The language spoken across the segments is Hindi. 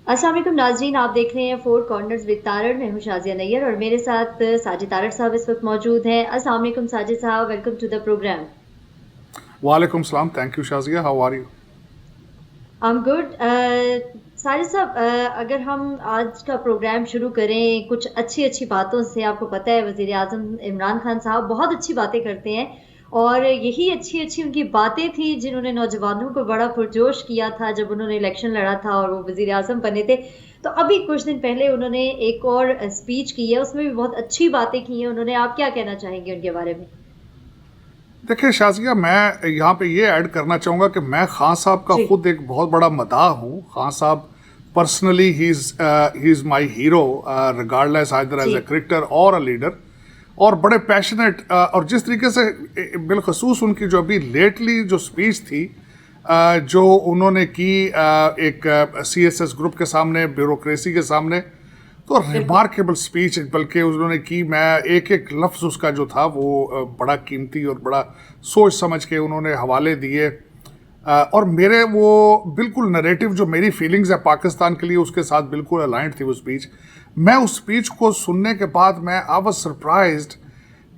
अस्सलाम वालेकुम नाजरीन, आप देख रहे हैं फोर कॉर्नर्स विद तारड़। मैं हूं शाजिया नैयर और मेरे साथ साजिद तारड़ साहब इस वक्त मौजूद हैं। अस्सलाम वालेकुम साजिद साहब, वेलकम टू द प्रोग्राम। वालेकुम सलाम। Thank you Shazia, how are you? I am good. Sajid साहब, अगर हम आज का प्रोग्राम शुरू करें कुछ अच्छी अच्छी बातों से। आपको पता है वजीर आजम इमरान खान साहब बहुत अच्छी बातें करते हैं और यही अच्छी अच्छी उनकी बातें थी जिन्होंने नौजवानों को बड़ा पुरजोश किया था जब उन्होंने इलेक्शन लड़ा था और वो वजीर आजम बने थे। तो अभी कुछ दिन पहले उन्होंने एक और स्पीच की है, उसमें भी बहुत अच्छी बातें की हैं उन्होंने। आप क्या कहना चाहेंगे उनके बारे में? देखिए शाजिया, मैं यहाँ पे ये ऐड करना चाहूँगा कि मैं खान साहब का जी। खुद एक बहुत बड़ा मदाह हूँ। खान साहब personally he is my hero, regardless either as जी। ए क्रिकेटर और अ लीडर। और बड़े पैशनेट, और जिस तरीके से बिलखसूस उनकी जो अभी लेटली जो स्पीच थी, जो उन्होंने की एक CSS ग्रुप के सामने, ब्यूरोक्रेसी के सामने, तो बिल्कुल। रिमार्केबल स्पीच बल्कि उन्होंने की। मैं एक एक लफ्ज़ उसका जो था वो बड़ा कीमती और बड़ा सोच समझ के उन्होंने हवाले दिए। और मेरे वो बिल्कुल नरेटिव जो मेरी फीलिंग्स है पाकिस्तान के लिए उसके साथ बिल्कुल अलाइंड थी वो स्पीच। मैं उस स्पीच को सुनने के बाद मैं आई वाज सरप्राइज्ड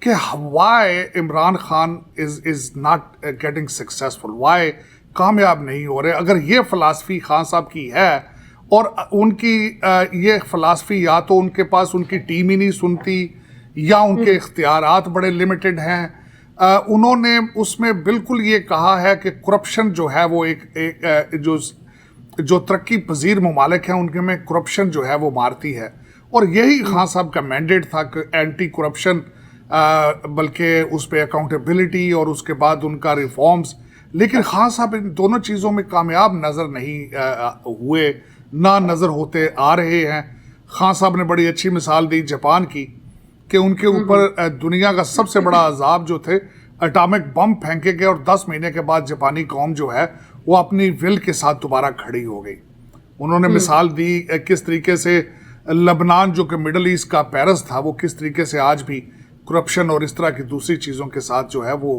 कि why Imran Khan is not getting successful, why कामयाब नहीं हो रहे। अगर ये फ़िलासफ़ी खान साहब की है और उनकी ये फ़िलासफ़ी, या तो उनके पास उनकी टीम ही नहीं सुनती या उनके इख्तियारात बड़े लिमिटेड हैं। उन्होंने उसमें बिल्कुल ये कहा है कि करप्शन जो है वो जो तरक्की पजीर ममालिक हैं उनके में करप्शन जो है वो मारती है। और यही खान साहब का मैंडेट था कि एंटी करप्शन, बल्कि उस पर अकाउंटेबिलिटी और उसके बाद उनका रिफॉर्म्स। लेकिन खान साहब इन दोनों चीज़ों में कामयाब नज़र नहीं हुए, ना नज़र होते आ रहे हैं। खान साहब ने बड़ी अच्छी मिसाल दी जापान की कि उनके ऊपर दुनिया का सबसे बड़ा अजाब जो थे एटॉमिक बम फेंके गए और 10 महीने के बाद जापानी कौम जो है वो अपनी विल के साथ दोबारा खड़ी हो गई। उन्होंने मिसाल दी किस तरीके से लबनान जो कि मिडल ईस्ट का पेरिस था वो किस तरीके से आज भी करप्शन और इस तरह की दूसरी चीज़ों के साथ जो है वो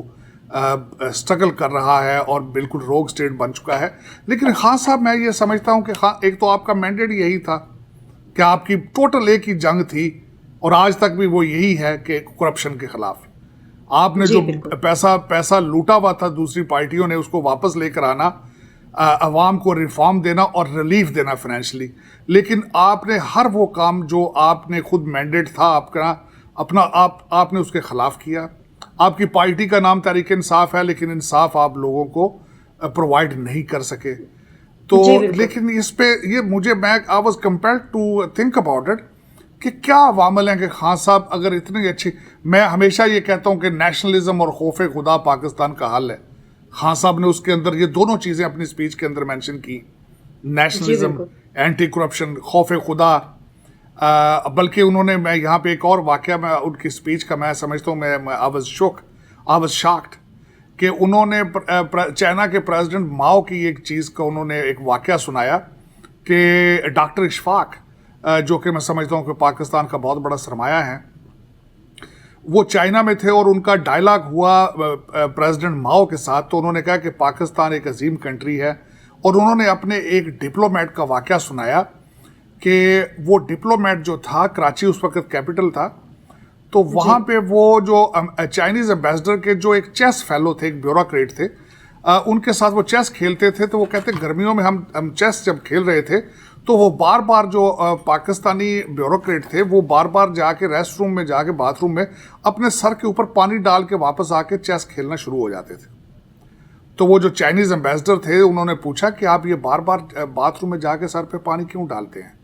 स्ट्रगल कर रहा है और बिल्कुल रोग स्टेट बन चुका है। लेकिन खान साहब, मैं ये समझता हूँ कि एक तो आपका मैंडेट यही था कि आपकी टोटल एक ही जंग थी और आज तक भी वो यही है कि करप्शन के खिलाफ आपने जी जो बिल्कुल। पैसा पैसा लूटा हुआ था दूसरी पार्टियों ने उसको वापस लेकर आना, अवाम को रिफॉर्म देना और रिलीफ देना फाइनेंशियली। लेकिन आपने हर वो काम जो आपने खुद मैंडेट था आपका अपना आपने उसके खिलाफ किया। आपकी पार्टी का नाम तहरीक इंसाफ है लेकिन इंसाफ आप लोगों को प्रोवाइड नहीं कर सके। तो जी बिल्कुल। लेकिन इस पे ये मुझे मैं I was compelled to think about it कि क्या अवामल हैं कि खान साहब अगर इतनी अच्छी। मैं हमेशा ये कहता हूँ कि नेशनलिज्म और खौफ खुदा पाकिस्तान का हल है। खान साहब ने उसके अंदर ये दोनों चीज़ें अपनी स्पीच के अंदर मेंशन की, जी नेशनलिज्म, बिल्कुल। एंटी करप्शन, खौफ खुदा। बल्कि उन्होंने, मैं यहाँ पे एक और वाक़या मैं उनकी स्पीच का मैं समझता हूँ, मैं आई वाज शॉक्ड कि उन्होंने चाइना के प्रेसिडेंट माओ की एक चीज़ का उन्होंने एक वाक़या सुनाया कि डॉक्टर इशफाक, जो कि मैं समझता हूँ कि पाकिस्तान का बहुत बड़ा सरमाया है, वो चाइना में थे और उनका डायलॉग हुआ प्रेसिडेंट माओ के साथ। तो उन्होंने कहा कि पाकिस्तान एक अजीम कंट्री है और उन्होंने अपने एक डिप्लोमेट का वाक़या सुनाया कि वो डिप्लोमेट जो था, कराची उस वक्त कैपिटल था, तो जी। वहाँ पे वो जो चाइनीज़ एम्बेसडर के जो एक चेस फेलो थे, एक ब्यूरोक्रेट थे, उनके साथ वो चेस खेलते थे। तो वो कहते गर्मियों में हम चेस जब खेल रहे थे तो वो बार बार जो पाकिस्तानी ब्यूरोक्रेट थे वो बार बार जाके रेस्ट रूम में जाके बाथरूम में अपने सर के ऊपर पानी डाल के वापस आके चेस खेलना शुरू हो जाते थे। तो वो जो चाइनीज़ एम्बेसडर थे उन्होंने पूछा कि आप ये बार बार बाथरूम में जाके सर पे पानी क्यों डालते हैं?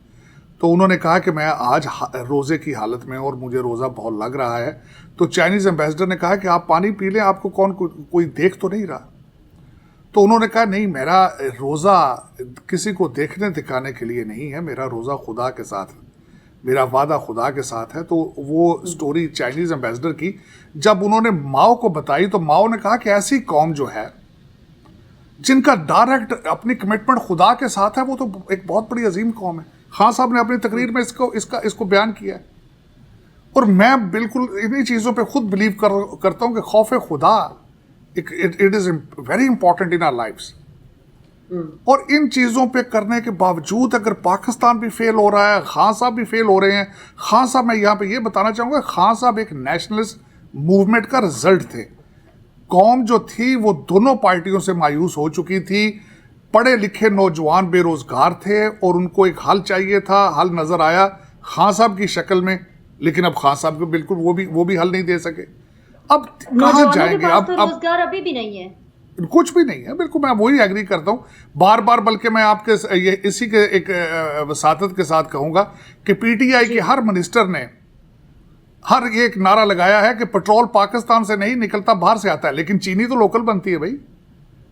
तो उन्होंने कहा कि मैं आज रोज़े की हालत में और मुझे रोज़ा बहुत लग रहा है। तो चाइनीज़ एम्बेसडर ने कहा कि आप पानी पी लें, आपको कोई देख तो नहीं रहा? तो उन्होंने कहा नहीं, मेरा रोज़ा किसी को देखने दिखाने के लिए नहीं है, मेरा रोज़ा खुदा के साथ है, मेरा वादा खुदा के साथ है। तो वो स्टोरी चाइनीज़ एम्बेसडर की जब उन्होंने माओ को बताई तो माओ ने कहा कि ऐसी कौम जो है जिनका डायरेक्ट अपनी कमिटमेंट खुदा के साथ है वो तो एक बहुत बड़ी अजीम कौम है। खान साहब ने अपनी तकरीर में इसको बयान किया है और मैं बिल्कुल इन्हीं चीज़ों पे खुद बिलीव करता हूँ कि खौफ खुदा it is very important in our lifes. और इन चीज़ों पे करने के बावजूद अगर पाकिस्तान भी फेल हो रहा है, खान साहब भी फेल हो रहे हैं। खान साहब, मैं यहाँ पे ये बताना चाहूँगा, खान साहब एक नेशनलिस्ट मूवमेंट का रिजल्ट थे। कौम जो थी वो दोनों पार्टियों से मायूस हो चुकी थी। पढ़े लिखे नौजवान बेरोजगार थे और उनको एक हल चाहिए था। हल नज़र आया खान साहब की शक्ल में, लेकिन अब खान साहब को बिल्कुल वो भी हल नहीं दे सके। अब कहाँ जाएंगे? अब रोजगार अभी भी नहीं है, कुछ भी नहीं है। बिल्कुल मैं वही एग्री करता हूँ बार बार। बल्कि मैं आपके ये इसी के एक वसातत के साथ कहूँगा कि पीटीआई के हर मिनिस्टर ने हर एक नारा लगाया है कि पेट्रोल पाकिस्तान से नहीं निकलता, बाहर से आता है। लेकिन चीनी तो लोकल बनती है भाई,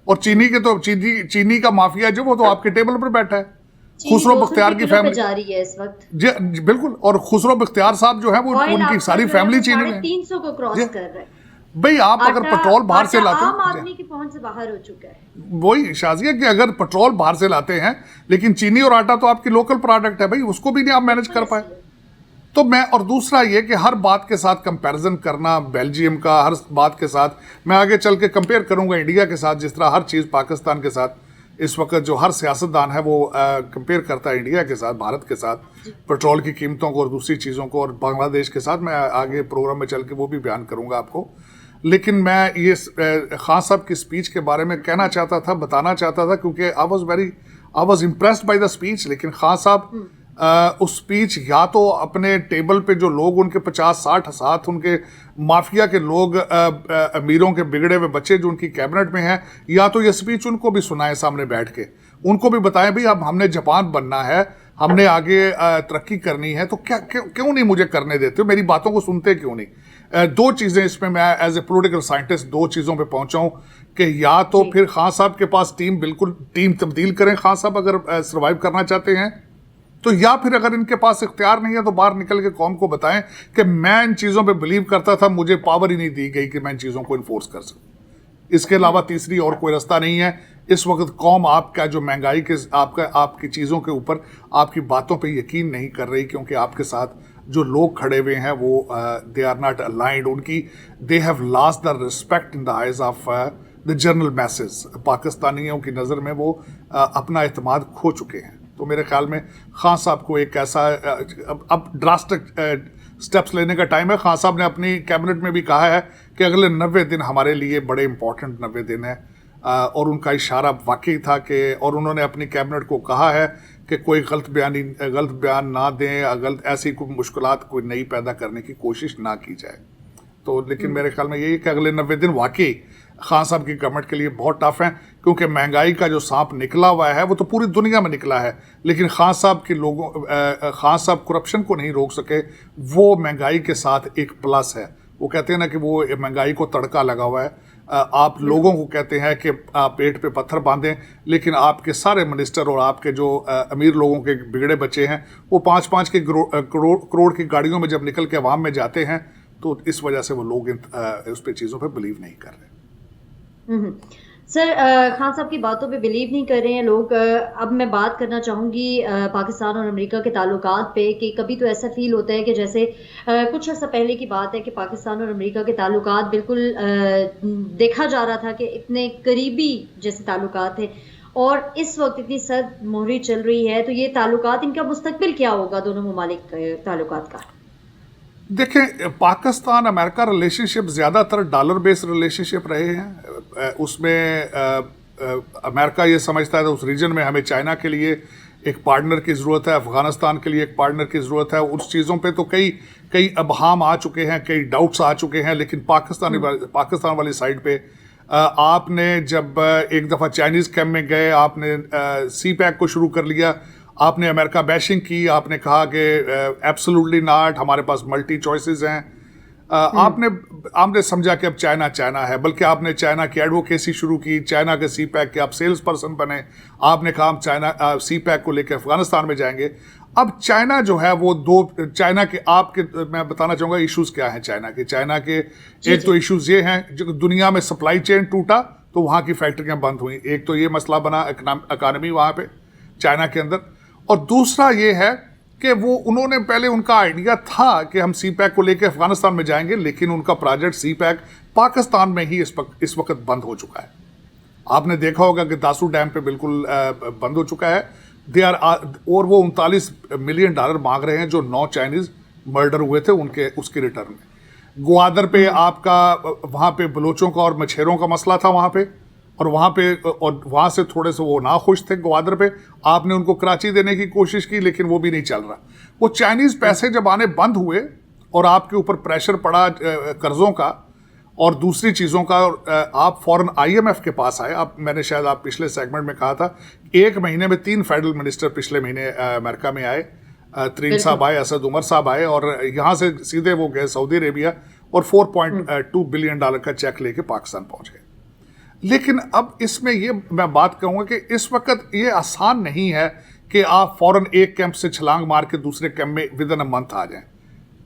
और चीनी का माफिया जो वो तो आपके टेबल पर बैठा है। खुसरो बख्तियार की फैमिली जा रही है इस वक्त जी बिल्कुल। और खुसरो बख्तियार साहब जो है वो उनकी सारी फैमिली चीनी में 300 को क्रॉस कर रहा है भाई। आप अगर पेट्रोल बाहर से लाते हैं, आम आदमी की पहुंच से बाहर हो चुका है। वही शाजिया कि अगर पेट्रोल बाहर से लाते हैं, लेकिन चीनी और आटा तो आपकी लोकल प्रोडक्ट है भाई, उसको भी नहीं आप मैनेज कर पाए। तो मैं, और दूसरा ये कि हर बात के साथ कंपैरिजन करना बेल्जियम का, हर बात के साथ मैं आगे चल के कंपेयर करूंगा इंडिया के साथ, जिस तरह हर चीज़ पाकिस्तान के साथ इस वक्त जो हर सियासतदान है वो कंपेयर करता है इंडिया के साथ, भारत के साथ, पेट्रोल की कीमतों को और दूसरी चीज़ों को, और बांग्लादेश के साथ। मैं आगे प्रोग्राम में चल के वो भी बयान करूंगा आपको। लेकिन मैं ये खान साहब की स्पीच के बारे में कहना चाहता था, बताना चाहता था, क्योंकि I was impressed by the speech. लेकिन खान साहब उस स्पीच, या तो अपने टेबल पे जो लोग उनके 50-60 साथ उनके माफिया के लोग, अमीरों के बिगड़े हुए बच्चे जो उनकी कैबिनेट में हैं, या तो ये स्पीच उनको भी सुनाए सामने बैठ के, उनको भी बताएं भाई अब हमने जापान बनना है, हमने आगे तरक्की करनी है, तो क्यों नहीं मुझे करने देते हो, मेरी बातों को सुनते क्यों नहीं। दो चीज़ें इसमें मैं एज ए पॉलिटिकल साइंटिस्ट दो चीज़ों पे पहुंचा हूं कि या तो फिर खान साहब के पास टीम तब्दील करें खान साहब अगर सर्वाइव करना चाहते हैं तो, या फिर अगर इनके पास इख्तियार नहीं है तो बाहर निकल के कौम को बताएं कि मैं इन चीज़ों पे बिलीव करता था, मुझे पावर ही नहीं दी गई कि मैं इन चीज़ों को इन्फोर्स कर सकूं। इसके अलावा तीसरी और कोई रास्ता नहीं है। इस वक्त कौम आपका जो महंगाई के आपकी चीज़ों के ऊपर आपकी बातों पे यकीन नहीं कर रही, क्योंकि आपके साथ जो लोग खड़े हुए हैं वो दे आर नॉट अलाइंड। उनकी they have lost the respect in the eyes of the general masses. पाकिस्तानियों की नज़र में वो अपना एतमाद खो चुके हैं। तो मेरे ख्याल में खान साहब को एक ऐसा अब ड्रास्टिक स्टेप्स लेने का टाइम है। खान साहब ने अपनी कैबिनेट में भी कहा है कि अगले 90 दिन हमारे लिए बड़े इंपॉर्टेंट 90 दिन है, और उनका इशारा वाकई था कि, और उन्होंने अपनी कैबिनेट को कहा है कि कोई गलत बयान ना दें, ऐसी कोई मुश्किलात कोई नई पैदा करने की कोशिश ना की जाए। तो लेकिन मेरे ख्याल में यही कि अगले 90 दिन वाकई खान साहब की गवर्नमेंट के लिए बहुत टफ है, क्योंकि महंगाई का जो सांप निकला हुआ है वो तो पूरी दुनिया में निकला है, लेकिन खान साहब करप्शन को नहीं रोक सके। वो महंगाई के साथ एक प्लस है। वो कहते हैं ना कि वो महंगाई को तड़का लगा हुआ है। आप लोगों को कहते हैं कि आप पेट पे पत्थर बांधें, लेकिन आपके सारे मिनिस्टर और आपके जो अमीर लोगों के बिगड़े बच्चे हैं वो 5-5 के करोड़ की गाड़ियों में जब निकल के अवाम में जाते हैं, तो इस वजह से वो लोग उस पर चीज़ों पे बिलीव नहीं कर रहे। सर, खान साहब की बातों पे बिलीव नहीं कर रहे हैं लोग। अब मैं बात करना चाहूँगी पाकिस्तान और अमेरिका के ताल्लुकात पे, कि कभी तो ऐसा फील होता है कि जैसे कुछ अर्सा पहले की बात है कि पाकिस्तान और अमेरिका के ताल्लुकात बिल्कुल देखा जा रहा था कि इतने करीबी जैसे ताल्लुकात थे, और इस वक्त इतनी सर्द मोहरी चल रही है। तो ये ताल्लुकात, इनका मुस्तकबिल क्या होगा दोनों ममालिक ताल्लुकात का? देखें, पाकिस्तान अमेरिका रिलेशनशिप ज़्यादातर डॉलर बेस्ड रिलेशनशिप रहे हैं। उसमें अमेरिका ये समझता है तो उस रीजन में हमें चाइना के लिए एक पार्टनर की ज़रूरत है, अफ़गानिस्तान के लिए एक पार्टनर की ज़रूरत है। उस चीज़ों पे तो कई अबहाम आ चुके हैं, कई डाउट्स आ चुके हैं। लेकिन पाकिस्तान वाली साइड पे आपने जब एक दफ़ा चाइनीज़ कैम्प में गए, आपने CPEC को शुरू कर लिया, आपने अमेरिका बैशिंग की, आपने कहा कि एब्सोल्युटली नॉट, हमारे पास मल्टी चॉइसेस हैं। आपने समझा कि अब चाइना है, बल्कि आपने चाइना की एडवोकेसी शुरू की, चाइना के CPEC के आप सेल्स पर्सन बने। आपने कहा हम CPEC को लेकर अफगानिस्तान में जाएंगे। अब चाइना जो है वो चाइना के मैं बताना चाहूँगा इश्यूज क्या हैं चाइना के एक तो इश्यूज ये हैं, जो दुनिया में सप्लाई चेन टूटा तो वहाँ की फैक्ट्रियाँ बंद हुई। एक तो ये मसला बना इकानमी वहाँ पे चाइना के अंदर, और दूसरा ये है कि उन्होंने पहले उनका आइडिया था कि हम CPEC को लेकर अफगानिस्तान में जाएंगे, लेकिन उनका प्रोजेक्ट CPEC पाकिस्तान में ही इस वक्त बंद हो चुका है। आपने देखा होगा कि दासू डैम पे बिल्कुल बंद हो चुका है। दे आर और वो $39 मिलियन मांग रहे हैं जो 9 चाइनीज मर्डर हुए थे उनके उसके रिटर्न में। ग्वादर पे आपका वहाँ पे बलोचों का और मछेरों का मसला था वहाँ पे, और वहाँ से थोड़े से वो ना खुश थे ग्वादर पे। आपने उनको कराची देने की कोशिश की लेकिन वो भी नहीं चल रहा। वो चाइनीज पैसे जब आने बंद हुए और आपके ऊपर प्रेशर पड़ा कर्जों का और दूसरी चीज़ों का, आप फौरन IMF के पास आए। मैंने शायद आप पिछले सेगमेंट में कहा था 1 महीने में 3 फेडरल मिनिस्टर पिछले महीने अमेरिका में आए। तरीन साहब आए, असद उमर साहब आए, और यहाँ से सीधे वो गए सऊदी अरेबिया और $4.2 बिलियन का चेक लेके पाकिस्तान पहुँच गए। लेकिन अब इसमें ये मैं बात कहूँगा कि इस वक्त ये आसान नहीं है कि आप फौरन एक कैंप से छलांग मार के दूसरे कैंप में विद इन अ मंथ आ जाएं।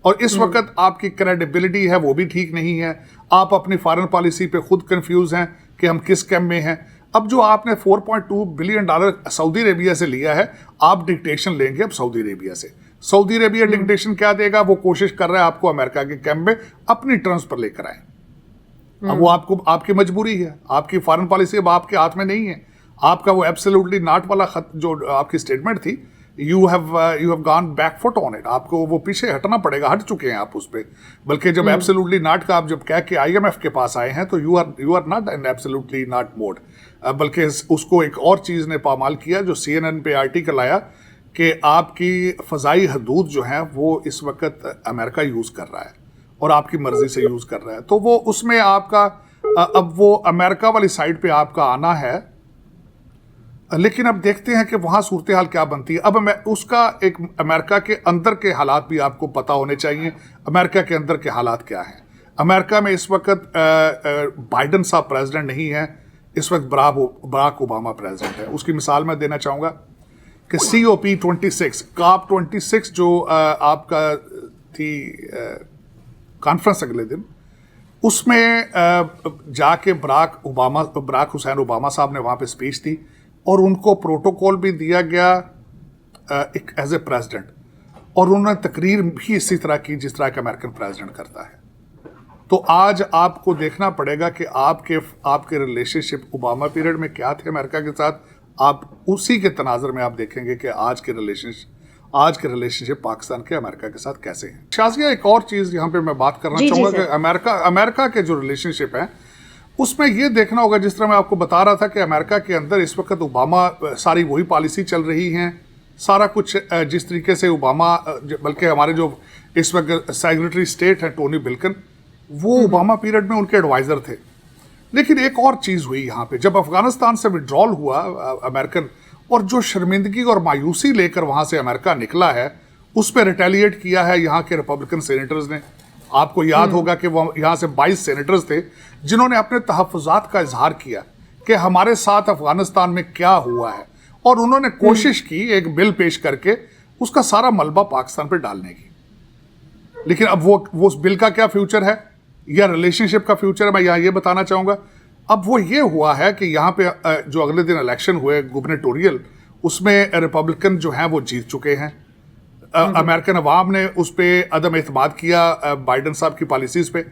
और इस वक्त आपकी क्रेडिबिलिटी है वो भी ठीक नहीं है। आप अपनी फॉरेन पॉलिसी पे खुद कंफ्यूज हैं कि हम किस कैंप में हैं। अब जो आपने $4.2 बिलियन सऊदी अरेबिया से लिया है, आप डिक्टेशन लेंगे अब सऊदी अरेबिया से। सऊदी अरेबिया डिक्टेशन क्या देगा? वो कोशिश कर रहा है आपको अमेरिका के कैंप में अपनी टर्म्स पर लेकर आए। अब वो आपकी मजबूरी है, आपकी फॉरेन पॉलिसी अब आपके हाथ में नहीं है। आपका वो एब्सोल्युटली नॉट वाला खत जो आपकी स्टेटमेंट थी, you have gone back foot on it. आपको वो पीछे हटना पड़ेगा, हट चुके हैं आप उस पर। बल्कि जब एब्सोल्युटली नॉट का आप जब कह के IMF के पास आए हैं तो you are not in absolutely not mode. बल्कि उसको एक और चीज़ ने पामाल किया जो CNN पे आर्टिकल आया कि आपकी फ़ज़ाई हदूद जो हैं वो इस वक्त अमेरिका यूज़ कर रहा है और आपकी मर्ज़ी से यूज़ कर रहा है। तो वो उसमें आपका अब वो अमेरिका वाली साइड पे आपका आना है। लेकिन अब देखते हैं कि वहाँ सूरत हाल क्या बनती है। अब मैं उसका एक अमेरिका के अंदर के हालात भी आपको पता होने चाहिए। अमेरिका के अंदर के हालात क्या हैं? अमेरिका में इस वक्त बाइडन साहब प्रेसिडेंट नहीं है, इस वक्त बराक ओबामा प्रेसिडेंट है। उसकी मिसाल मैं देना चाहूँगा कि COP26 जो आपका थी कॉन्फ्रेंस अगले दिन, उसमें जाके बराक हुसैन ओबामा साहब ने वहाँ पे स्पीच दी और उनको प्रोटोकॉल भी दिया गया एक एज ए प्रेसिडेंट, और उन्होंने तकरीर भी इसी तरह की जिस तरह का अमेरिकन प्रेसिडेंट करता है। तो आज आपको देखना पड़ेगा कि आपके रिलेशनशिप ओबामा पीरियड में क्या थे अमेरिका के साथ। आप उसी के तनाज़र में आप देखेंगे कि आज के रिलेशनशिप पाकिस्तान के अमेरिका के साथ कैसे हैं। शाज़िया, एक और चीज़ यहाँ पे मैं बात करना चाहूँगा कि अमेरिका के जो रिलेशनशिप हैं उसमें ये देखना होगा, जिस तरह मैं आपको बता रहा था कि अमेरिका के अंदर इस वक्त ओबामा सारी वही पॉलिसी चल रही हैं, सारा कुछ जिस तरीके से ओबामा, बल्कि हमारे जो इस वक्त सेक्रेटरी स्टेट हैं टोनी बिल्कन, वो ओबामा पीरियड में उनके एडवाइज़र थे। लेकिन एक और चीज़ हुई यहाँ पे, जब अफगानिस्तान से विड्रॉल हुआ अमेरिकन, और जो शर्मिंदगी और मायूसी लेकर वहाँ से अमेरिका निकला है, उस पर रिटेलिएट किया है यहाँ के रिपब्लिकन सेनेटर्स ने। आपको याद होगा कि वो यहाँ से 22 सेनेटर्स थे जिन्होंने अपने तहफ़्फ़ुज़ात का इजहार किया कि हमारे साथ अफगानिस्तान में क्या हुआ है, और उन्होंने कोशिश की एक बिल पेश करके उसका सारा मलबा पाकिस्तान पर डालने की। लेकिन अब वो उस बिल का क्या फ्यूचर है या रिलेशनशिप का फ्यूचर है, मैं यहाँ ये बताना चाहूँगा। अब वो ये हुआ है कि यहाँ पे जो अगले दिन इलेक्शन हुए गुबर्नेटोरियल, उसमें रिपब्लिकन जो हैं वो जीत चुके हैं। अमेरिकन अवाम ने उस पर अदम एतमाद किया बाइडन साहब की पॉलिसीज़ पे।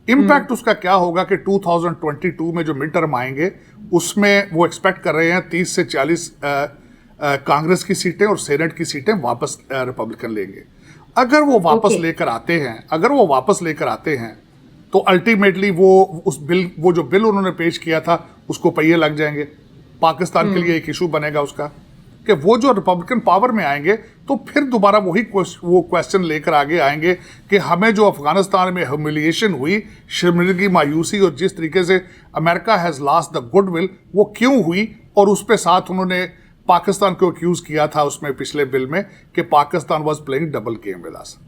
इम्पैक्ट उसका क्या होगा कि 2022 में जो मिड टर्म आएंगे उसमें वो एक्सपेक्ट कर रहे हैं 30 से 40 कांग्रेस की सीटें और सेनेट की सीटें वापस रिपब्लिकन लेंगे। अगर वो वापस लेकर आते हैं तो अल्टीमेटली वो जो बिल उन्होंने पेश किया था उसको पहिए लग जाएंगे। पाकिस्तान के लिए एक इशू बनेगा उसका कि वो जो रिपब्लिकन पावर में आएंगे तो फिर दोबारा वो क्वेश्चन लेकर आगे आएंगे कि हमें जो अफगानिस्तान में ह्यूमिलिएशन हुई, शर्मिंदगी, मायूसी, और जिस तरीके से America has lost the goodwill, वो क्यों हुई। और उस पे साथ उन्होंने पाकिस्तान को एक्यूज़ किया था उसमें पिछले बिल में कि Pakistan was playing double game with us.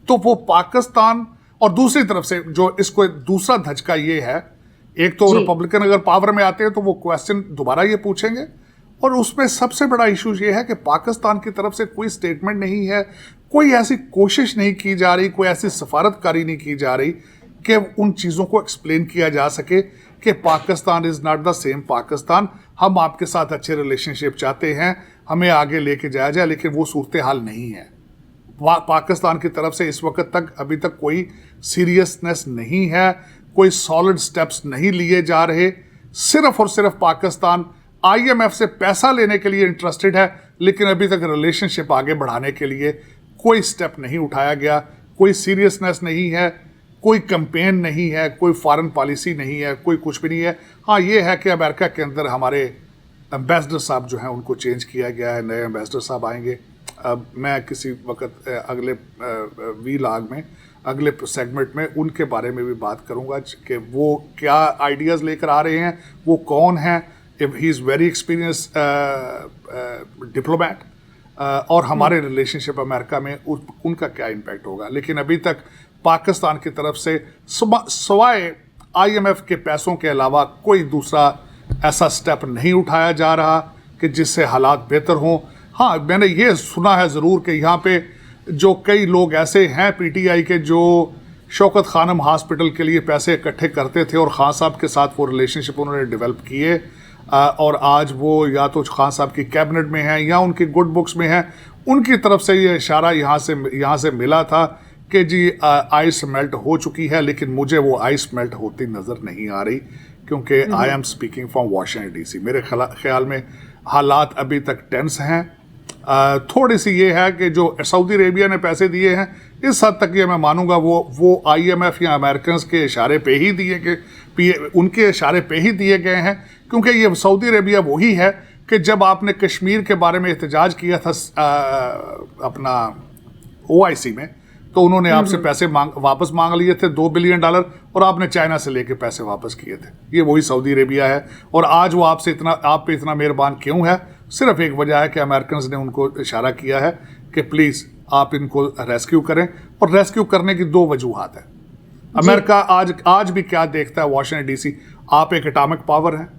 तो वो पाकिस्तान, और दूसरी तरफ से जो इसको दूसरा धचका ये है, एक तो रिपब्लिकन अगर पावर में आते हैं तो वो क्वेश्चन दोबारा ये पूछेंगे, और उसमें सबसे बड़ा इशू ये है कि पाकिस्तान की तरफ से कोई स्टेटमेंट नहीं है, कोई ऐसी कोशिश नहीं की जा रही, कोई ऐसी सफारतकारी नहीं की जा रही कि उन चीज़ों को एक्सप्लेन किया जा सके कि Pakistan is not the same Pakistan, हम आपके साथ अच्छे रिलेशनशिप चाहते हैं, हमें आगे लेके जाया जाए। लेकिन वो सूरत हाल नहीं है। पाकिस्तान की तरफ से इस वक्त तक अभी तक कोई सीरियसनेस नहीं है, कोई सॉलिड स्टेप्स नहीं लिए जा रहे सिर्फ और सिर्फ पाकिस्तान IMF से पैसा लेने के लिए इंटरेस्टेड है, लेकिन अभी तक रिलेशनशिप आगे बढ़ाने के लिए कोई स्टेप नहीं उठाया गया, कोई सीरियसनेस नहीं है, कोई कैंपेन नहीं है, कोई फॉरेन पॉलिसी नहीं है, कोई कुछ भी नहीं है। हाँ, ये है कि अमेरिका के अंदर हमारे एम्बेसडर साहब जो हैं उनको चेंज किया गया है, नए एम्बेसडर साहब आएंगे। अब मैं किसी वक्त अगले वीलॉग में, अगले सेगमेंट में उनके बारे में भी बात करूंगा कि वो क्या आइडियाज़ लेकर आ रहे हैं, वो कौन हैं। He is very experience diplomat, और हमारे रिलेशनशिप अमेरिका में उनका क्या इम्पैक्ट होगा। लेकिन अभी तक पाकिस्तान की तरफ से सवाए IMF के पैसों के अलावा कोई दूसरा ऐसा स्टेप नहीं उठाया जा रहा कि जिससे हालात बेहतर हों। हाँ, मैंने ये सुना है ज़रूर कि यहाँ पे जो कई लोग ऐसे हैं PTI के जो शौकत खानम हॉस्पिटल के लिए पैसे इकट्ठे करते थे और खान साहब के साथ वो रिलेशनशिप उन्होंने डेवलप किए, और आज वो या तो खान साहब की कैबिनेट में हैं या उनकी गुड बुक्स में हैं। उनकी तरफ से ये इशारा यहाँ से मिला था कि जी आइस मेल्ट हो चुकी है, लेकिन मुझे वो आइस मेल्ट होती नज़र नहीं आ रही, क्योंकि I am speaking from Washington DC। मेरे ख्याल में हालात अभी तक टेंस हैं। थोड़ी सी ये है कि जो सऊदी अरेबिया ने पैसे दिए हैं, इस हद तक ये मैं मानूंगा वो IMF या अमेरिकन के इशारे पे ही उनके इशारे पे ही दिए गए हैं, क्योंकि ये सऊदी अरेबिया वही है कि जब आपने कश्मीर के बारे में एहतजाज किया था अपना OIC में, तो उन्होंने आपसे पैसे वापस मांग लिए थे $2 बिलियन, और आपने चाइना से लेके पैसे वापस किए थे। ये वही सऊदी अरेबिया है। और आज वो आप पे इतना मेहरबान क्यों है? सिर्फ एक वजह है कि अमेरिकन ने उनको इशारा किया है कि प्लीज़ आप इनको रेस्क्यू करें, और रेस्क्यू करने की 2 वजूहात है। अमेरिका आज भी क्या देखता है वाशिंगटन DC, आप एक एटॉमिक पावर हैं,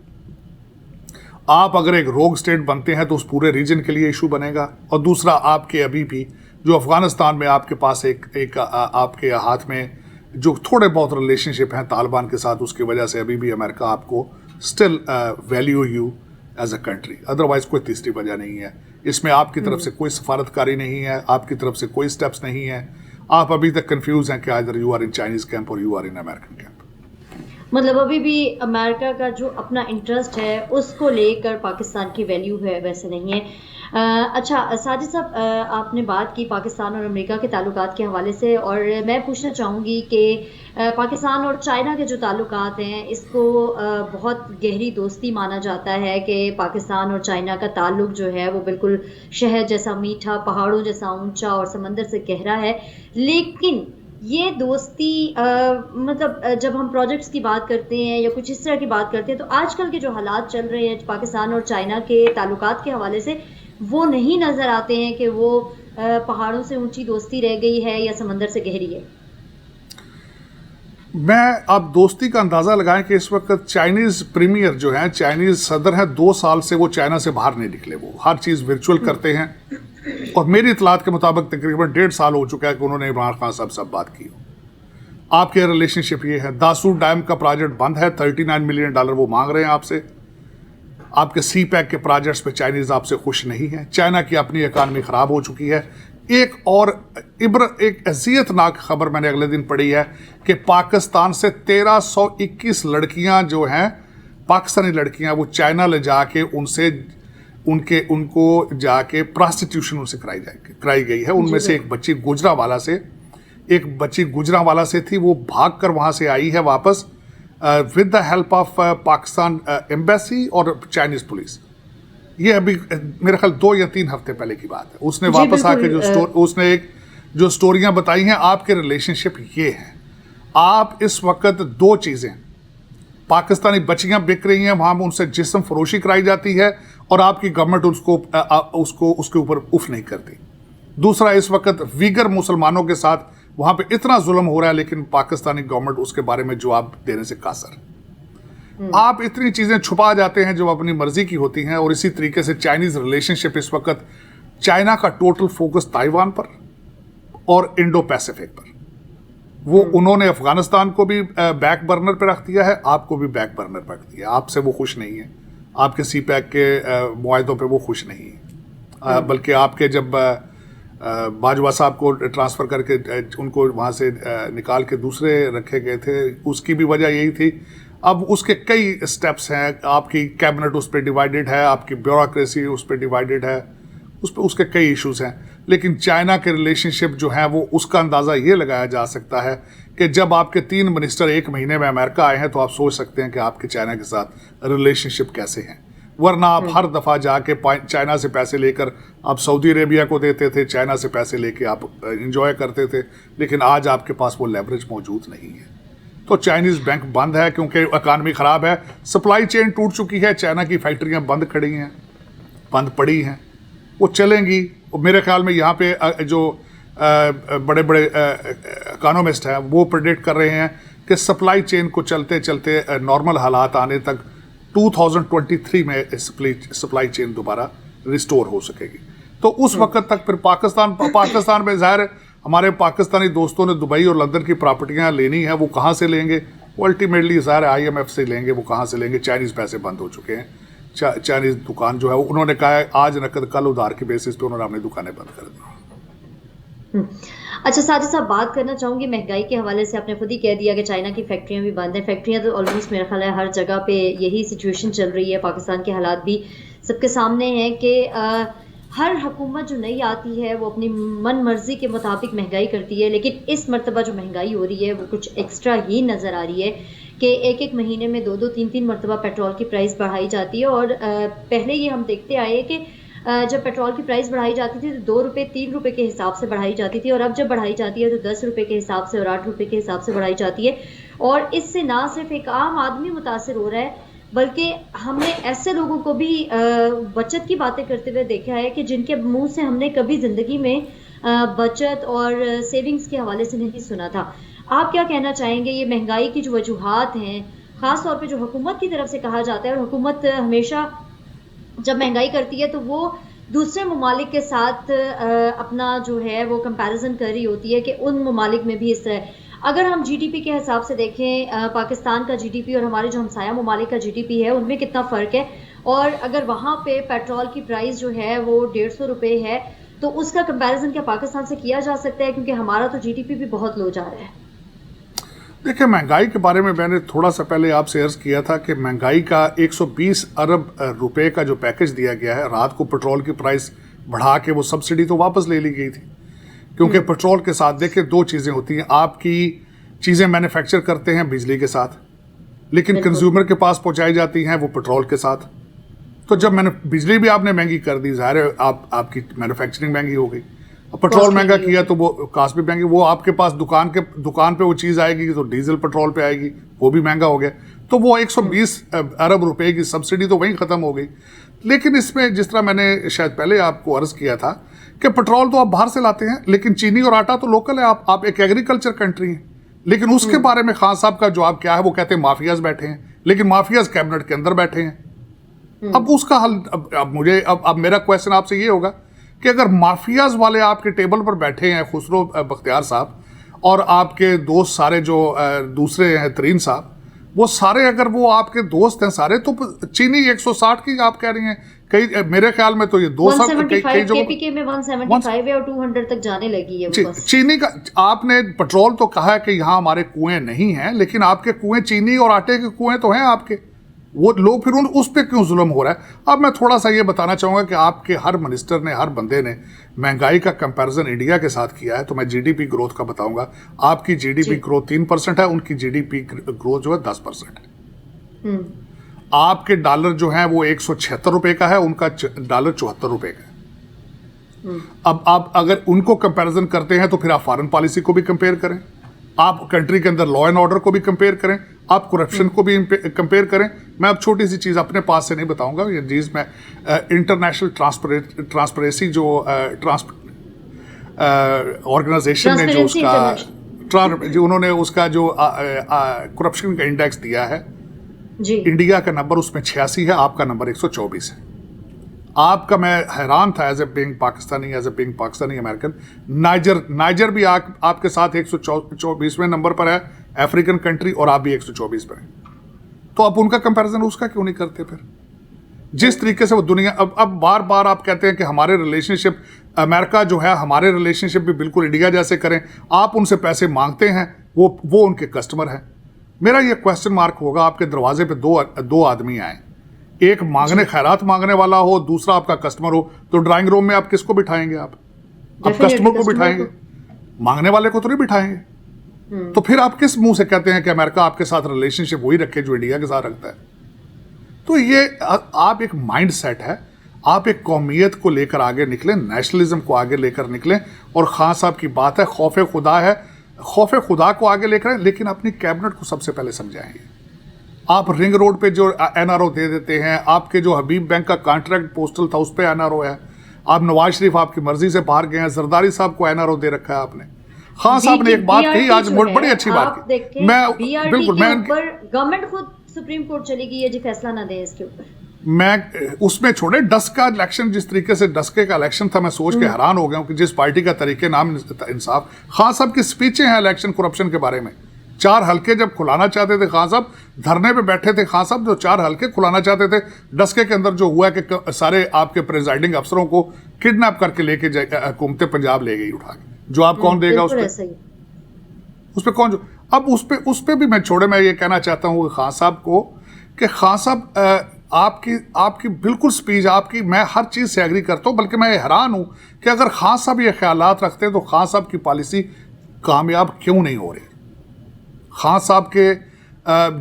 आप अगर एक रोग स्टेट बनते हैं तो उस पूरे रीजन के लिए इशू बनेगा। और दूसरा, आपके अभी भी जो अफगानिस्तान में आपके पास एक आपके हाथ में जो थोड़े बहुत रिलेशनशिप हैं तालिबान के साथ, उसकी वजह से अभी भी अमेरिका आपको still value you as a country. Otherwise कोई तीसरी वजह नहीं है इसमें। आपकी तरफ से कोई सफारतकारी नहीं है, आपकी तरफ से कोई स्टेप्स नहीं है। आप अभी तक कंफ्यूज हैं कि either you are in Chinese camp और you are in American camp. मतलब अभी भी अमेरिका का जो अपना इंटरेस्ट है उसको लेकर पाकिस्तान की वैल्यू है, वैसे नहीं है। अच्छा साजिद साहब, आपने बात की पाकिस्तान और अमेरिका के ताल्लुकात के हवाले से, और मैं पूछना चाहूँगी कि पाकिस्तान और चाइना के जो ताल्लुकात हैं इसको बहुत गहरी दोस्ती माना जाता है कि पाकिस्तान और चाइना का ताल्लुक जो है वो बिल्कुल शहद जैसा मीठा, पहाड़ों जैसा ऊंचा और समंदर से गहरा है। लेकिन ये दोस्ती मतलब जब हम प्रोजेक्ट्स की बात करते हैं या कुछ इस तरह की बात करते हैं, तो आजकल के जो हालात चल रहे हैं पाकिस्तान और चाइना के ताल्लुकात के हवाले से, वो नहीं नज़र आते हैं कि वो पहाड़ों से ऊंची दोस्ती रह गई है या समंदर से गहरी है। मैं आप दोस्ती का अंदाज़ा लगाएं कि इस वक्त चाइनीज़ प्रीमियर जो हैं, चाइनीज़ सदर हैं, 2 साल से वो चाइना से बाहर नहीं निकले। वो हर चीज़ वर्चुअल करते हैं, और मेरी इतलात के मुताबिक तकरीबन 1.5 साल हो चुका है कि उन्होंने इमरान खान साहब से बात की। आपके रिलेशनशिप ये है, दासूर डैम का प्रोजेक्ट बंद है, $39 मिलियन वो मांग रहे हैं आपसे। आपके CPEC के प्रोजेक्ट्स पे चाइनीज़ आपसे खुश नहीं है। चाइना की अपनी इकानमी ख़राब हो चुकी है। एक और एक अज़ियतनाक खबर मैंने अगले दिन पढ़ी है कि पाकिस्तान से 1321 लड़कियां जो हैं, पाकिस्तानी लड़कियां, वो चाइना ले जाके उनको जाके प्रोस्टिट्यूशन उनसे कराई गई है। उनमें से एक बच्ची गुजरांवाला से थी। वो भाग कर वहाँ से आई है वापस with the help of Pakistan embassy और चाइनीज़ पुलिस। ये अभी मेरे ख्याल 2 या 3 हफ्ते पहले की बात है। उसने वापस आके उसने जो स्टोरियां बताई हैं। आपके रिलेशनशिप ये हैं, आप इस वक्त 2 चीज़ें, पाकिस्तानी बच्चियां बिक रही हैं, वहाँ उनसे जिस्म फरोशी कराई जाती है, और आपकी गवर्नमेंट उसके ऊपर उफ नहीं करती। दूसरा, इस वक्त वीगर मुसलमानों के साथ वहाँ पे इतना जुल्म हो रहा है, लेकिन पाकिस्तानी गवर्नमेंट उसके बारे में जवाब देने से कासर। आप इतनी चीज़ें छुपा जाते हैं जो अपनी मर्जी की होती हैं। और इसी तरीके से चाइनीज़ रिलेशनशिप इस वक्त, चाइना का टोटल फोकस ताइवान पर और इंडो पैसिफिक पर। वो उन्होंने अफगानिस्तान को भी बैक बर्नर पर रख दिया है, आपको भी बैक बर्नर पर रख दिया। आपसे वो खुश नहीं है, आपके CPEC के मुआहदों पे वो खुश नहीं है। बल्कि आपके जब बाजवा साहब को ट्रांसफ़र करके उनको वहाँ से निकाल के दूसरे रखे गए थे, उसकी भी वजह यही थी। अब उसके कई स्टेप्स हैं, आपकी कैबिनेट उस पर डिवाइडेड है, आपकी ब्यूरोक्रेसी उस पर डिवाइडेड है, उसके कई इश्यूज हैं। लेकिन चाइना के रिलेशनशिप जो है वो उसका अंदाज़ा ये लगाया जा सकता है कि जब आपके 3 मिनिस्टर एक महीने में अमेरिका आए हैं तो आप सोच सकते हैं कि आपके चाइना के साथ रिलेशनशिप कैसे हैं। वरना आप हर दफ़ा जाके चाइना से पैसे लेकर आप सऊदी अरेबिया को देते थे, चाइना से पैसे लेके आप इंजॉय करते थे, लेकिन आज आपके पास वो लेवरेज मौजूद नहीं है। तो चाइनीज़ बैंक बंद है क्योंकि इकानमी ख़राब है, सप्लाई चेन टूट चुकी है, चाइना की फैक्ट्रियाँ बंद खड़ी हैं, बंद पड़ी हैं, वो चलेंगी। मेरे ख्याल में यहाँ पे जो बड़े बड़े इकोनॉमिस्ट हैं वो प्रेडिक्ट कर रहे हैं कि सप्लाई चेन को चलते चलते नॉर्मल हालात आने तक 2023 में सप्लाई चेन दोबारा रिस्टोर हो सकेगी। तो उस वक्त तक फिर पाकिस्तान में ज़ाहिर है हमारे पाकिस्तानी दोस्तों ने दुबई और लंदन की प्रॉपर्टियाँ लेनी है, वो कहाँ से लेंगे? वो अल्टीमेटली ज़ाहिर IMF से लेंगे। वो कहाँ से लेंगे? चाइनीज़ पैसे बंद हो चुके हैं। चाइनीज़ दुकान जो है उन्होंने कहा है आज नकद कल उधार के बेसिस पे उन्होंने अपनी दुकानें बंद कर दी। अच्छा साजिद साहब, बात करना चाहूँगी महंगाई के हवाले से। आपने खुद ही कह दिया कि चाइना की फैक्ट्रियाँ भी बंद हैं। फैक्ट्रियाँ तो ऑलमोस्ट मेरा ख्याल है हर जगह पे यही सिचुएशन चल रही है। पाकिस्तान के हालात भी सबके सामने हैं कि हर हुकूमत जो नई आती है वो अपनी मन मर्जी के मुताबिक महंगाई करती है, लेकिन इस मरतबा जो महंगाई हो रही है वो कुछ एक्स्ट्रा ही नज़र आ रही है कि एक महीने में 2-2, 3-3 मरतबा पेट्रोल की प्राइस बढ़ाई जाती है। और पहले ये हम देखते आए कि जब पेट्रोल की प्राइस बढ़ाई जाती थी तो 2 रुपये 3 रुपये के हिसाब से बढ़ाई जाती थी, और अब जब बढ़ाई जाती है तो 10 रुपये के हिसाब से और 8 रुपये के हिसाब से बढ़ाई जाती है। और इससे ना सिर्फ एक आम आदमी मुतासर हो रहा है, बल्कि हमने ऐसे लोगों को भी बचत की बातें करते हुए देखा है कि जिनके मुंह से हमने कभी ज़िंदगी में बचत और सेविंग्स के हवाले से नहीं सुना था। आप क्या कहना चाहेंगे? ये महंगाई की जो वजूहात हैं, ख़ास तौर पे जो हुकूमत की तरफ से कहा जाता है, और हुकूमत हमेशा जब महंगाई करती है तो वो दूसरे ममालिक के साथ अपना जो है वो कंपैरिजन कर रही होती है कि उन ममालिक में भी इस तरह। अगर हम जीडीपी के हिसाब से देखें, पाकिस्तान का जीडीपी और हमारे जो हमसाया ममालिक का जीडीपी है उनमें कितना फ़र्क है, और अगर वहाँ पे पेट्रोल की प्राइस जो है वो 150 रुपये है तो उसका कंपैरिजन क्या पाकिस्तान से किया जा सकता है? क्योंकि हमारा तो जीडीपी भी बहुत लो जा रहा है। देखिए, महंगाई के बारे में मैंने थोड़ा सा पहले आपसे अर्ज किया था कि महंगाई का 120 अरब रुपए का जो पैकेज दिया गया है, रात को पेट्रोल की प्राइस बढ़ा के वो सब्सिडी तो वापस ले ली गई थी, क्योंकि पेट्रोल के साथ देखिए 2 चीज़ें होती हैं। आपकी चीज़ें मैन्युफैक्चर करते हैं बिजली के साथ, लेकिन कंज्यूमर के पास पहुंचाई जाती हैं वो पेट्रोल के साथ। तो जब मैंने बिजली भी आपने महंगी कर दी, ज़ाहिर है आपकी मैन्युफैक्चरिंग महंगी हो गई, और पेट्रोल महंगा किया तो वो कास्ट भी महंगी। वो आपके पास दुकान पे वो चीज़ आएगी तो डीजल पेट्रोल पे आएगी, वो भी महंगा हो गया। तो वो 120 अरब रुपए की सब्सिडी तो वहीं ख़त्म हो गई। लेकिन इसमें जिस तरह मैंने शायद पहले आपको अर्ज़ किया था कि पेट्रोल तो आप बाहर से लाते हैं, लेकिन चीनी और आटा तो लोकल है। आप एक एग्रीकल्चर कंट्री हैं, लेकिन उसके बारे में खान साहब का जवाब क्या है? वो कहते हैं माफियाज बैठे हैं, लेकिन माफियाज कैबिनेट के अंदर बैठे हैं। अब उसका हल अब मेरा क्वेश्चन आपसे ये होगा कि अगर माफियाज वाले आपके टेबल पर बैठे हैं, खुसरो बख्तियार साहब और आपके दोस्त सारे जो दूसरे हैं तरीन साहब, वो सारे अगर वो आपके दोस्त हैं सारे, तो चीनी 160 की आप कह रही हैं, कई मेरे ख्याल में तो ये 200 कई जो केपीके में 175 है और 200 तक जाने लगी है वो बस। चीनी का आपने पेट्रोल तो कहा है कि यहाँ हमारे कुएं नहीं हैं, लेकिन आपके कुएं चीनी और आटे के कुएं तो हैं आपके। वो लोग फिर उस पर क्यों जुल्म हो रहा है? अब मैं थोड़ा सा ये बताना चाहूँगा कि आपके हर मिनिस्टर ने, हर बंदे ने महंगाई का कंपैरिजन इंडिया के साथ किया है। तो मैं जीडीपी ग्रोथ का बताऊंगा। आपकी जीडीपी ग्रोथ 3% है, उनकी जीडीपी ग्रोथ जो है 10% है। आपके डॉलर जो है वो 176 रुपए का है, उनका डॉलर 74 रुपए का है। अब आप अगर उनको कंपैरिजन करते हैं तो फिर आप फॉरेन पॉलिसी को भी कंपेयर करें, आप कंट्री के अंदर लॉ एंड ऑर्डर को भी कंपेयर करें, आप करप्शन को भी कंपेयर करें। मैं अब छोटी सी चीज़ अपने पास से नहीं बताऊंगा, ये चीज़ मैं इंटरनेशनल ट्रांसपेरेंसी जो ऑर्गेनाइजेशन ने जो उसका जो उन्होंने उसका जो करप्शन का इंडेक्स दिया है जी, इंडिया का नंबर उसमें 86 है, आपका नंबर 124 है। आपका मैं हैरान था as a being Pakistani American. नाइजर भी आपके साथ 124वें नंबर पर है, अफ्रीकन कंट्री, और आप भी 124 पर हैं। तो आप उनका कंपैरिजन उसका क्यों नहीं करते? फिर जिस तरीके से वो दुनिया अब बार बार आप कहते हैं कि हमारे रिलेशनशिप अमेरिका जो है, हमारे रिलेशनशिप भी बिल्कुल इंडिया जैसे करें। आप उनसे पैसे मांगते हैं, वो उनके कस्टमर हैं। मेरा ये क्वेश्चन मार्क होगा, आपके दरवाजे पे दो आदमी आए, एक मांगने खैरात मांगने वाला हो, दूसरा आपका कस्टमर हो, तो ड्राइंग रूम में आप किसको बिठाएंगे? आप कस्टमर को बिठाएंगे, मांगने वाले को तो नहीं बिठाएंगे। तो फिर आप किस मुंह से कहते हैं कि अमेरिका आपके साथ रिलेशनशिप वही रखे जो इंडिया के साथ रखता है? तो ये आप एक माइंड सेट है, आप एक कौमियत को लेकर आगे निकलें, नेशनलिज्म को आगे लेकर निकलें। और खान साहब की बात है, खौफ खुदा है, खौफ खुदा को आगे लेकर आए, लेकिन अपनी कैबिनेट को सबसे पहले समझाएंगे। आप रिंग रोड पे जो एनआरओ दे देते हैं, आपके जो हबीब बैंक का कॉन्ट्रैक्ट पोस्टल था उस पर एनआरओ है, आप नवाज शरीफ आपकी मर्जी से बाहर गए हैं, जरदारी साहब को एनआरओ दे रखा है आपने। खान साहब ने एक बात कही, आज बड़ी अच्छी बात की, मैं बिल्कुल गवर्नमेंट खुद सुप्रीम कोर्ट चली गई है जी, फैसला ना दे इसके ऊपर। मैं उसमें छोड़े डस्क का इलेक्शन, जिस तरीके से डस्के का इलेक्शन था, मैं सोच के हैरान हो गया हूं कि जिस पार्टी का तरीके नाम इंसाफ, खान साहब की स्पीचें हैं इलेक्शन करप्शन के बारे में। 4 हल्के जब खुलाना चाहते थे खान साहब, धरने पे बैठे थे खान साहब, जो 4 हल्के खुलाना चाहते थे, डस्के के अंदर जो हुआ कि सारे आपके प्रेजाइडिंग अफसरों को किडनैप करके लेके हुकूमत पंजाब ले गई उठा के। जवाब कौन देगा उस पर कौन? जो अब उस पे भी मैं छोड़े, मैं ये कहना चाहता हूँ खान साहब को कि खान साहब आपकी बिल्कुल स्पीच, आपकी मैं हर चीज़ से एग्री करता हूँ, बल्कि मैं हैरान हूँ कि अगर खान साहब ये ख्यालात रखते हैं तो खान साहब की पॉलिसी कामयाब क्यों नहीं हो रही? खान साहब के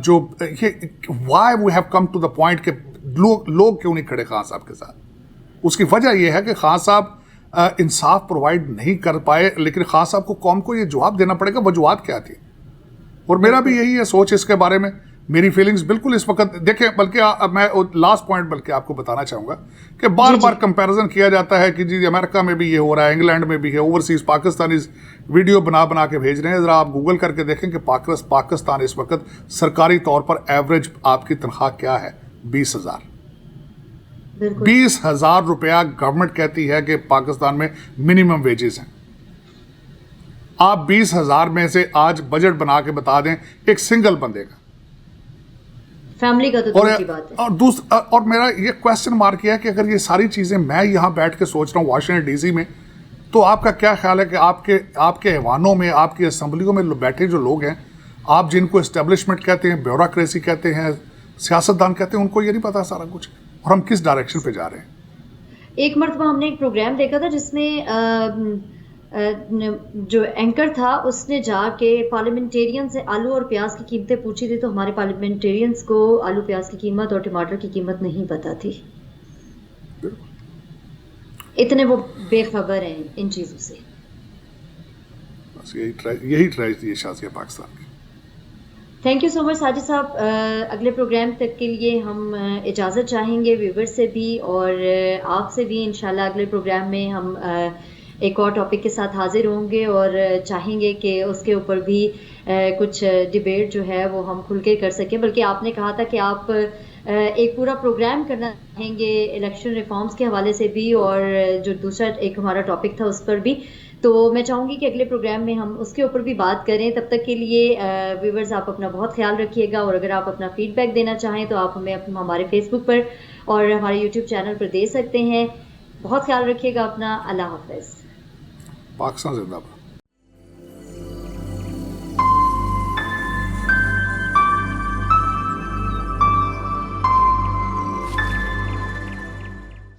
जो ये why we have come to the point कि लोग क्यों नहीं खड़े खान साहब के साथ? उसकी वजह यह है कि खान साहब इंसाफ प्रोवाइड नहीं कर पाए, लेकिन खान साहब को कौम को ये जवाब देना पड़ेगा वजूहत क्या थी। और मेरा भी यही है सोच इसके बारे में, मेरी फीलिंग्स बिल्कुल इस वक्त देखें। बल्कि मैं लास्ट पॉइंट बल्कि आपको बताना चाहूँगा कि बार बार कंपैरिजन किया जाता है कि जी अमेरिका में भी ये हो रहा है, इंग्लैंड में भी है, ओवरसीज़ पाकिस्तानी वीडियो बना के भेज रहे हैं। ज़रा आप गूगल करके देखें कि पाकिस्तान इस वक्त सरकारी तौर पर एवरेज आपकी तनख्वाह क्या है? 20,000। 20,000 रुपया गवर्नमेंट कहती है कि पाकिस्तान में मिनिमम वेजेस हैं। आप 20,000 में से आज बजट बना के बता दें एक सिंगल बंदे का, फैमिली का, तो दूसरी बात है। और मेरा ये क्वेश्चन मार्क है कि अगर ये सारी चीज़ें मैं यहाँ बैठ के सोच रहा हूँ वाशिंगटन डीसी में, तो आपका क्या ख्याल है कि आपके ऐवानों में, आपकी असम्बलियों में बैठे जो लोग हैं, आप जिनको इस्टेब्लिशमेंट कहते हैं, ब्यूरोक्रेसी कहते हैं, सियासतदान कहते हैं, उनको ये नहीं पता सारा कुछ और हम किस डायरेक्शन पे जा रहे हैं? एक मरतबा हमने एक प्रोग्राम देखा था जिसमें जो एंकर था उसने जाके पार्लियामेंटेरियन से आलू और प्याज की कीमतें पूछी थी, तो हमारे पार्लियामेंटेरियंस को आलू प्याज की कीमत और टमाटर की कीमत नहीं पता थी। इतने वो बेखबर हैं इन चीज़ों से। बस यही ट्रेजेडी है शाज़िया पाकिस्तान की। Thank you so much Sajid साहब। अगले प्रोग्राम तक के लिए हम इजाज़त चाहेंगे व्यूवर्स से भी और आपसे भी। इंशाल्लाह अगले प्रोग्राम में हम एक और टॉपिक के साथ हाजिर होंगे और चाहेंगे कि उसके ऊपर भी कुछ डिबेट जो है वो हम खुल के कर सकें। बल्कि आपने कहा था कि आप एक पूरा प्रोग्राम करना चाहेंगे इलेक्शन रिफॉर्म्स के हवाले से भी और जो दूसरा एक हमारा टॉपिक था उस पर भी, तो मैं चाहूँगी कि अगले प्रोग्राम में हम उसके ऊपर भी बात करें। तब तक के लिए व्यूवर्स आप अपना बहुत ख्याल रखिएगा और अगर आप अपना फीडबैक देना चाहें तो आप हमें हमारे फेसबुक पर और हमारे यूट्यूब चैनल पर दे सकते हैं। बहुत ख्याल रखिएगा अपना। अल्लाह हाफ़िज़। पाकिस्तान जिंदाबाद।